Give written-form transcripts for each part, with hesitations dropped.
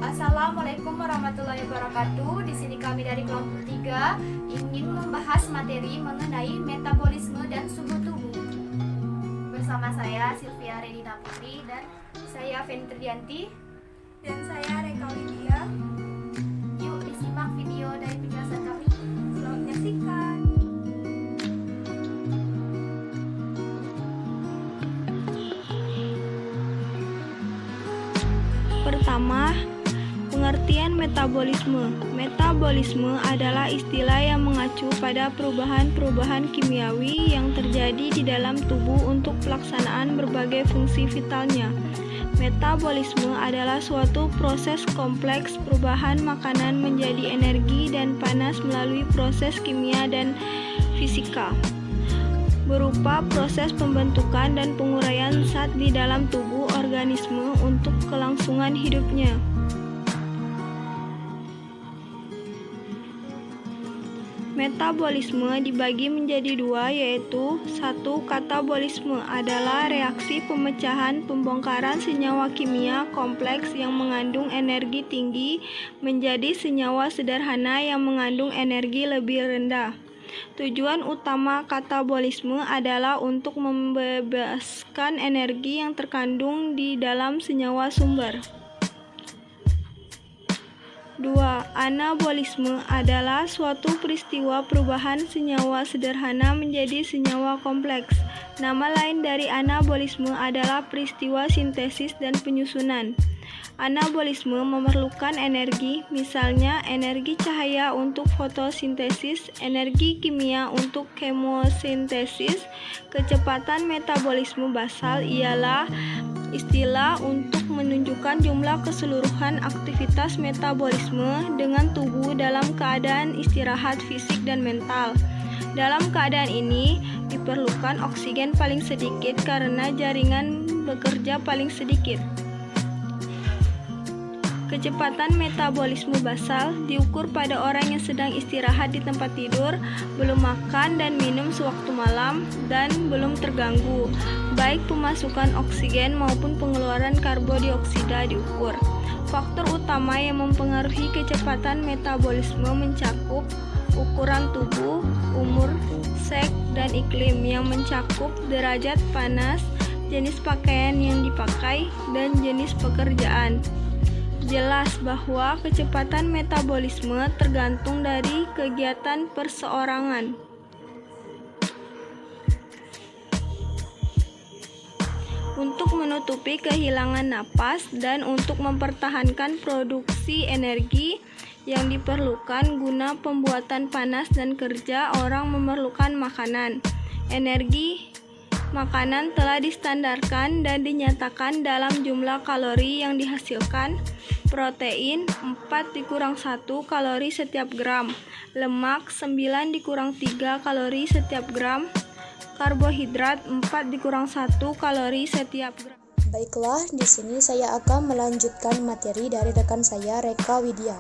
Assalamualaikum warahmatullahi wabarakatuh. Di sini kami dari kelompok 3 ingin membahas materi mengenai metabolisme dan suhu tubuh. Bersama saya Sylvia Redina Putri dan saya Feni Tridianti dan saya Reka Lydia. Yuk disimak video dari penjelasan kami. Selamat menyaksikan. Pertama, pengertian metabolisme. Metabolisme adalah istilah yang mengacu pada perubahan-perubahan kimiawi yang terjadi di dalam tubuh untuk pelaksanaan berbagai fungsi vitalnya. Metabolisme adalah suatu proses kompleks perubahan makanan menjadi energi dan panas melalui proses kimia dan fisika, berupa proses pembentukan dan penguraian zat di dalam tubuh organisme untuk kelangsungan hidupnya. Metabolisme dibagi menjadi dua, yaitu satu, katabolisme adalah reaksi pemecahan pembongkaran senyawa kimia kompleks yang mengandung energi tinggi menjadi senyawa sederhana yang mengandung energi lebih rendah. Tujuan utama katabolisme adalah untuk membebaskan energi yang terkandung di dalam senyawa sumber. 2. Anabolisme adalah suatu peristiwa perubahan senyawa sederhana menjadi senyawa kompleks. Nama lain dari anabolisme adalah peristiwa sintesis dan penyusunan. Anabolisme memerlukan energi, misalnya energi cahaya untuk fotosintesis, energi kimia untuk kemosintesis. Kecepatan metabolisme basal ialah istilah untuk menunjukkan jumlah keseluruhan aktivitas metabolisme dengan tubuh dalam keadaan istirahat fisik dan mental. Dalam keadaan ini, diperlukan oksigen paling sedikit karena jaringan bekerja paling sedikit. Kecepatan metabolisme basal diukur pada orang yang sedang istirahat di tempat tidur, belum makan dan minum sewaktu malam, dan belum terganggu. Baik pemasukan oksigen maupun pengeluaran karbodioksida diukur. Faktor utama yang mempengaruhi kecepatan metabolisme mencakup ukuran tubuh, umur, seks, dan iklim yang mencakup derajat panas, jenis pakaian yang dipakai, dan jenis pekerjaan. Jelas bahwa kecepatan metabolisme tergantung dari kegiatan perseorangan. Untuk menutupi kehilangan napas dan untuk mempertahankan produksi energi yang diperlukan guna pembuatan panas dan kerja, orang memerlukan makanan. Energi makanan telah distandarkan dan dinyatakan dalam jumlah kalori yang dihasilkan. Protein 4=1 kalori setiap gram, lemak 9=3 kalori setiap gram, karbohidrat 4=1 kalori setiap gram. Baiklah, di sini saya akan melanjutkan materi dari rekan saya Reka Widya.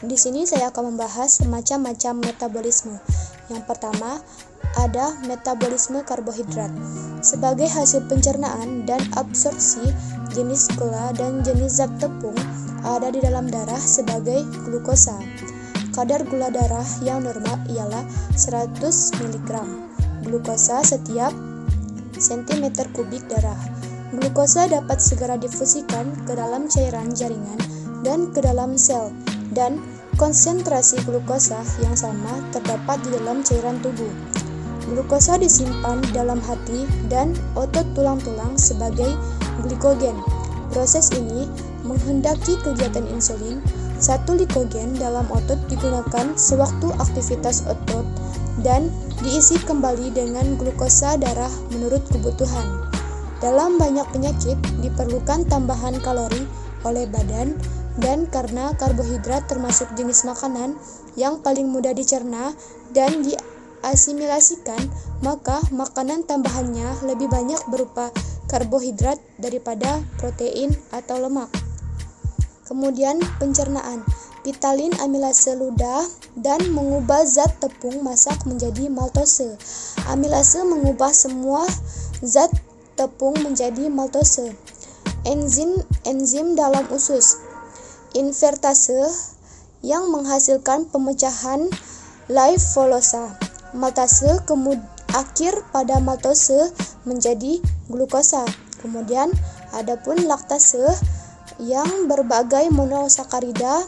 Di sini saya akan membahas macam-macam metabolisme. Yang pertama, ada metabolisme karbohidrat. Sebagai hasil pencernaan dan absorpsi jenis gula dan jenis zat tepung ada di dalam darah sebagai glukosa. Kadar gula darah yang normal ialah 100 mg glukosa setiap cm kubik darah. Glukosa dapat segera difusikan ke dalam cairan jaringan dan ke dalam sel, dan konsentrasi glukosa yang sama terdapat di dalam cairan tubuh. Glukosa disimpan di dalam hati dan otot tulang-tulang sebagai glikogen. Proses ini menghendaki kegiatan insulin. Satu glikogen dalam otot digunakan sewaktu aktivitas otot dan diisi kembali dengan glukosa darah menurut kebutuhan. Dalam banyak penyakit diperlukan tambahan kalori oleh badan, dan karena karbohidrat termasuk jenis makanan yang paling mudah dicerna dan diasimilasikan, maka makanan tambahannya lebih banyak berupa karbohidrat daripada protein atau lemak. Kemudian pencernaan. Pitalin amilase ludah dan mengubah zat tepung masak menjadi maltose. Amilase mengubah semua zat tepung menjadi maltose. Enzim dalam usus. invertase yang menghasilkan pemecahan lipolosa. Maltase akhir pada maltose menjadi glukosa. Kemudian adapun laktase yang berbagai monosakarida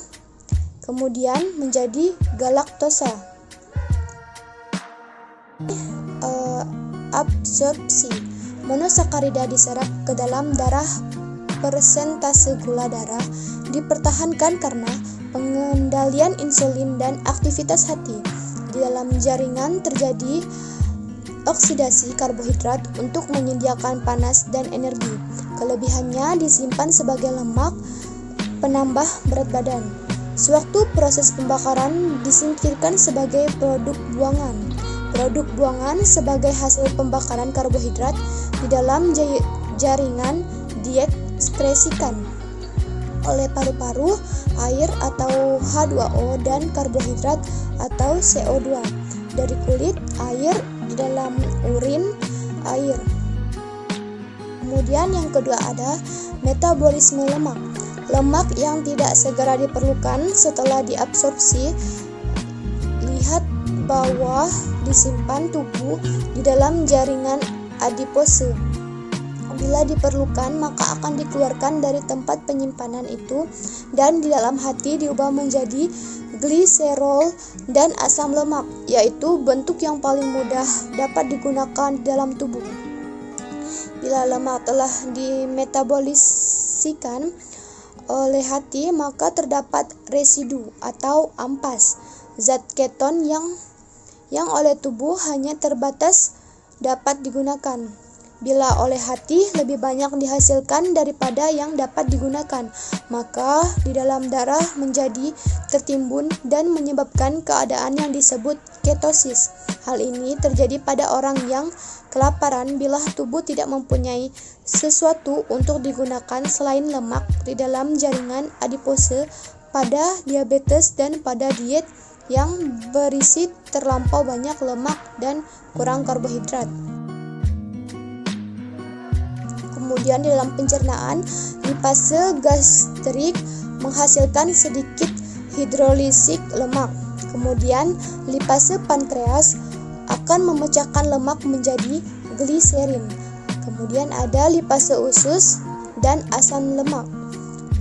kemudian menjadi galaktosa. Absorpsi. Monosakarida diserap ke dalam darah. Persentase gula darah dipertahankan karena pengendalian insulin dan aktivitas hati. Di dalam jaringan terjadi oksidasi karbohidrat untuk menyediakan panas dan energi. Kelebihannya disimpan sebagai lemak penambah berat badan. Sewaktu proses pembakaran disingkirkan sebagai produk buangan. Produk buangan sebagai hasil pembakaran karbohidrat di dalam jaringan diekskresikan oleh paru-paru, air atau H2O dan karbohidrat atau CO2 dari kulit, air di dalam urin, air. Kemudian yang kedua ada metabolisme lemak. Lemak yang tidak segera diperlukan setelah diabsorpsi, lihat bawah, disimpan tubuh di dalam jaringan adipose. Bila diperlukan, maka akan dikeluarkan dari tempat penyimpanan itu dan di dalam hati diubah menjadi gliserol dan asam lemak, yaitu bentuk yang paling mudah dapat digunakan dalam tubuh. Bila lemak telah dimetabolisikan oleh hati, maka terdapat residu atau ampas, zat keton yang oleh tubuh hanya terbatas dapat digunakan. Bila oleh hati lebih banyak dihasilkan daripada yang dapat digunakan, maka di dalam darah menjadi tertimbun dan menyebabkan keadaan yang disebut ketosis. Hal ini terjadi pada orang yang kelaparan bila tubuh tidak mempunyai sesuatu untuk digunakan selain lemak di dalam jaringan adipose, pada diabetes dan pada diet yang berisi terlampau banyak lemak dan kurang karbohidrat. Kemudian di dalam pencernaan, lipase gastrik menghasilkan sedikit hidrolisik lemak. Kemudian lipase pankreas akan memecahkan lemak menjadi gliserin. Kemudian ada lipase usus dan asam lemak.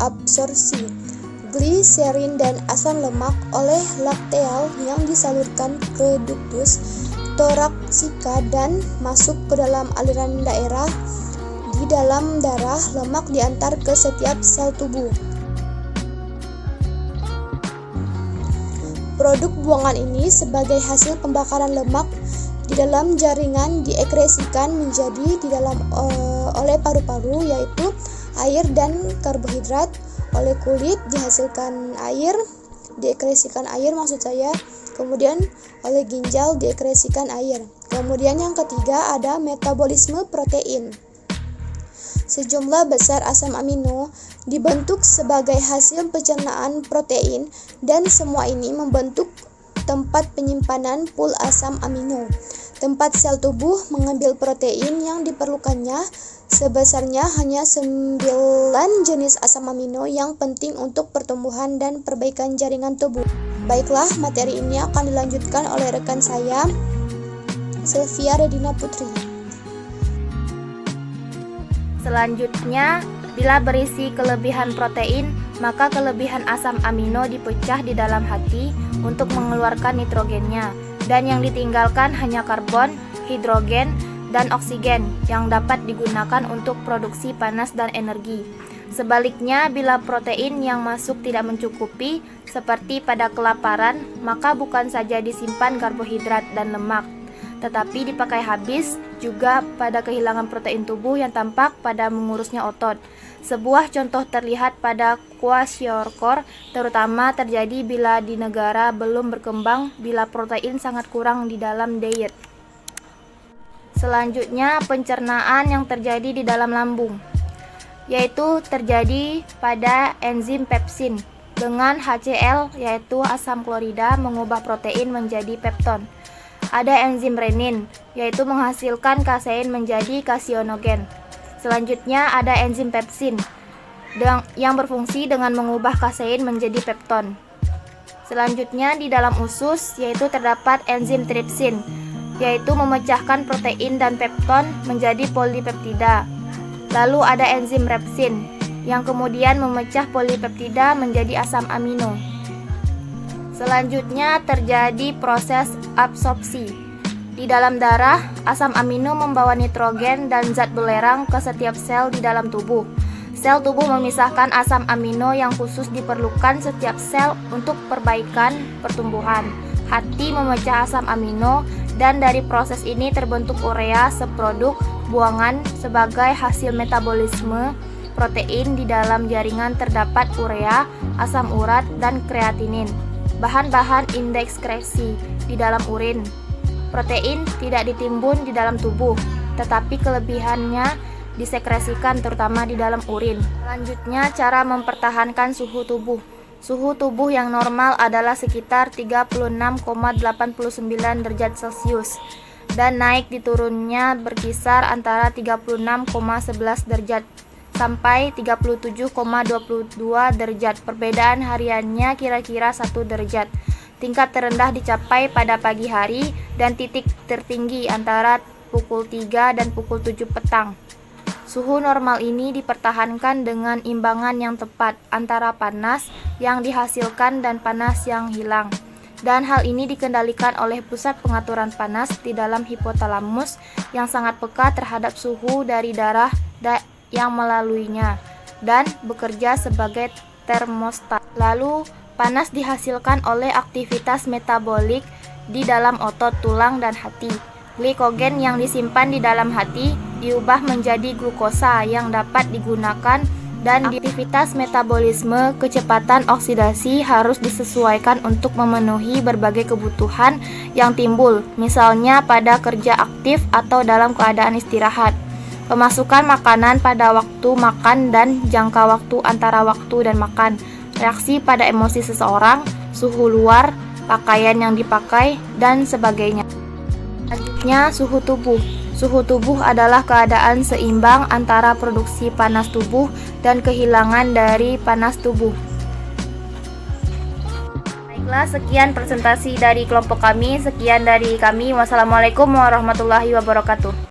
Absorpsi gliserin dan asam lemak oleh lakteal yang disalurkan ke ductus thoracica dan masuk ke dalam aliran daerah. Di dalam darah, lemak diantar ke setiap sel tubuh. Produk buangan ini sebagai hasil pembakaran lemak di dalam jaringan diekskresikan menjadi di dalam oleh paru-paru, yaitu air dan karbohidrat. Oleh kulit dihasilkan air, diekskresikan air maksud saya. Kemudian oleh ginjal diekskresikan air. Kemudian yang ketiga ada metabolisme protein. Sejumlah besar asam amino dibentuk sebagai hasil pencernaan protein dan semua ini membentuk tempat penyimpanan pool asam amino. Tempat sel tubuh mengambil protein yang diperlukannya, sebesarnya hanya 9 jenis asam amino yang penting untuk pertumbuhan dan perbaikan jaringan tubuh. Baiklah, materi ini akan dilanjutkan oleh rekan saya, Sylvia Redina Putri. Selanjutnya, bila berisi kelebihan protein, maka kelebihan asam amino dipecah di dalam hati untuk mengeluarkan nitrogennya, dan yang ditinggalkan hanya karbon, hidrogen, dan oksigen yang dapat digunakan untuk produksi panas dan energi. Sebaliknya, bila protein yang masuk tidak mencukupi, seperti pada kelaparan, maka bukan saja disimpan karbohidrat dan lemak, tetapi dipakai habis juga pada kehilangan protein tubuh yang tampak pada mengurusnya otot. Sebuah contoh terlihat pada kwashiorkor, terutama terjadi bila di negara belum berkembang, bila protein sangat kurang di dalam diet. Selanjutnya, pencernaan yang terjadi di dalam lambung, yaitu terjadi pada enzim pepsin dengan HCl, yaitu asam klorida, mengubah protein menjadi pepton. Ada enzim renin, yaitu menghasilkan kasein menjadi kasionogen. Selanjutnya ada enzim pepsin, yang berfungsi dengan mengubah kasein menjadi pepton. Selanjutnya di dalam usus yaitu terdapat enzim tripsin, yaitu memecahkan protein dan pepton menjadi polipeptida. Lalu ada enzim repsin yang kemudian memecah polipeptida menjadi asam amino. Selanjutnya terjadi proses absorpsi. Di dalam darah, asam amino membawa nitrogen dan zat belerang ke setiap sel di dalam tubuh. Sel tubuh memisahkan asam amino yang khusus diperlukan setiap sel untuk perbaikan pertumbuhan. Hati memecah asam amino dan dari proses ini terbentuk urea seproduk buangan. Sebagai hasil metabolisme protein di dalam jaringan terdapat urea, asam urat, dan kreatinin. Bahan-bahan indeks sekresi di dalam urin. Protein tidak ditimbun di dalam tubuh, tetapi kelebihannya disekresikan terutama di dalam urin. Selanjutnya, cara mempertahankan suhu tubuh. Suhu tubuh yang normal adalah sekitar 36,89 derajat Celcius dan naik diturunnya berkisar antara 36,11 derajat sampai 37,22 derajat. Perbedaan hariannya kira-kira 1 derajat. Tingkat terendah dicapai pada pagi hari dan titik tertinggi antara pukul 3 dan pukul 7 petang. Suhu normal ini dipertahankan dengan imbangan yang tepat antara panas yang dihasilkan dan panas yang hilang. Dan hal ini dikendalikan oleh pusat pengaturan panas di dalam hipotalamus yang sangat peka terhadap suhu dari darah yang melaluinya dan bekerja sebagai termostat. Lalu, panas dihasilkan oleh aktivitas metabolik di dalam otot, tulang, dan hati. Glikogen yang disimpan di dalam hati diubah menjadi glukosa yang dapat digunakan dan aktivitas metabolisme kecepatan oksidasi harus disesuaikan untuk memenuhi berbagai kebutuhan yang timbul, misalnya pada kerja aktif atau dalam keadaan istirahat. Pemasukan makanan pada waktu makan dan jangka waktu antara waktu dan makan. Reaksi pada emosi seseorang, suhu luar, pakaian yang dipakai, dan sebagainya. Selanjutnya, suhu tubuh. Suhu tubuh adalah keadaan seimbang antara produksi panas tubuh dan kehilangan dari panas tubuh. Baiklah, sekian presentasi dari kelompok kami. Sekian dari kami. Wassalamualaikum warahmatullahi wabarakatuh.